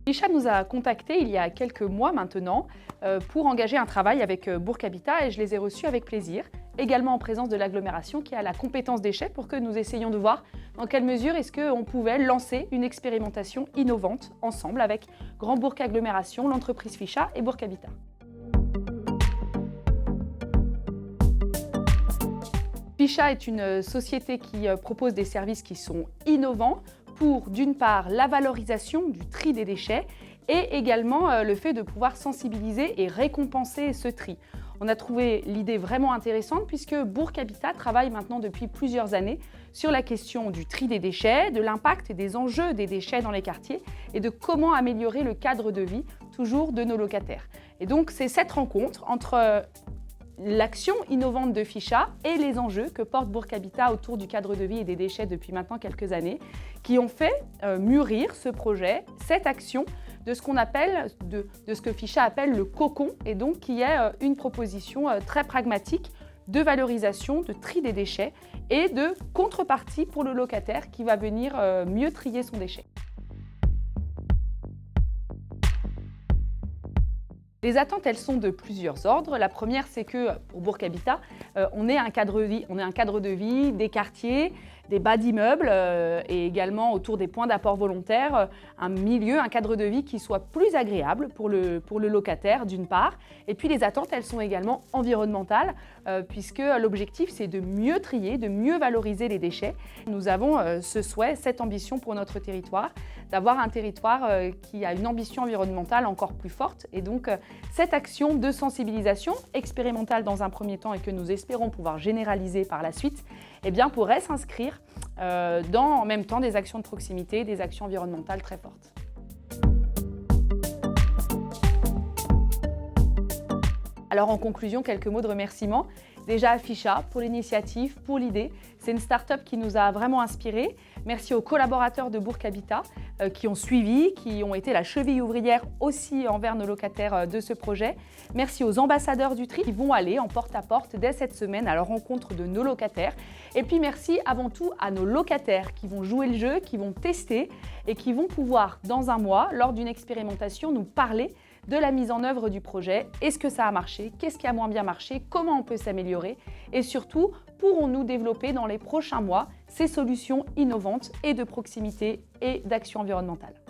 Ficha nous a contactés il y a quelques mois maintenant pour engager un travail avec Bourg Habitat et je les ai reçus avec plaisir, également en présence de l'agglomération qui a la compétence déchets pour que nous essayions de voir dans quelle mesure est-ce qu'on pouvait lancer une expérimentation innovante ensemble avec Grand Bourg Agglomération, l'entreprise Ficha et Bourg Habitat. Ficha est une société qui propose des services qui sont innovants pour, d'une part, la valorisation du tri des déchets et également le fait de pouvoir sensibiliser et récompenser ce tri. On a trouvé l'idée vraiment intéressante puisque Bourg Habitat travaille maintenant depuis plusieurs années sur la question du tri des déchets, de l'impact et des enjeux des déchets dans les quartiers et de comment améliorer le cadre de vie toujours de nos locataires. Et donc c'est cette rencontre entre l'action innovante de Ficha et les enjeux que porte Bourg Habitat autour du cadre de vie et des déchets depuis maintenant quelques années, qui ont fait mûrir ce projet, cette action de ce qu'on appelle, de ce que Ficha appelle le cocon, et donc qui est une proposition très pragmatique de valorisation, de tri des déchets et de contrepartie pour le locataire qui va venir mieux trier son déchet. Les attentes, elles sont de plusieurs ordres. La première, c'est que pour Bourg Habitat, on est un cadre de vie, des quartiers, des bas d'immeubles et également autour des points d'apport volontaire, un milieu, un cadre de vie qui soit plus agréable pour le locataire d'une part. Et puis les attentes, elles sont également environnementales puisque l'objectif, c'est de mieux trier, de mieux valoriser les déchets. Nous avons ce souhait, cette ambition pour notre territoire, d'avoir un territoire qui a une ambition environnementale encore plus forte. Et donc cette action de sensibilisation expérimentale dans un premier temps et que nous espérons pouvoir généraliser par la suite, eh bien, pourrait s'inscrire dans en même temps des actions de proximité, des actions environnementales très fortes. Alors en conclusion, quelques mots de remerciement. Déjà à Ficha pour l'initiative, pour l'idée. C'est une start-up qui nous a vraiment inspirés. Merci aux collaborateurs de Bourg Habitat qui ont suivi, qui ont été la cheville ouvrière aussi envers nos locataires de ce projet. Merci aux ambassadeurs du tri qui vont aller en porte-à-porte dès cette semaine à la rencontre de nos locataires. Et puis merci avant tout à nos locataires qui vont jouer le jeu, qui vont tester et qui vont pouvoir, dans un mois, lors d'une expérimentation, nous parler de la mise en œuvre du projet. Est-ce que ça a marché? Qu'est-ce qui a moins bien marché? Comment on peut s'améliorer? Et surtout, pourrons-nous développer dans les prochains mois ces solutions innovantes et de proximité et d'action environnementale?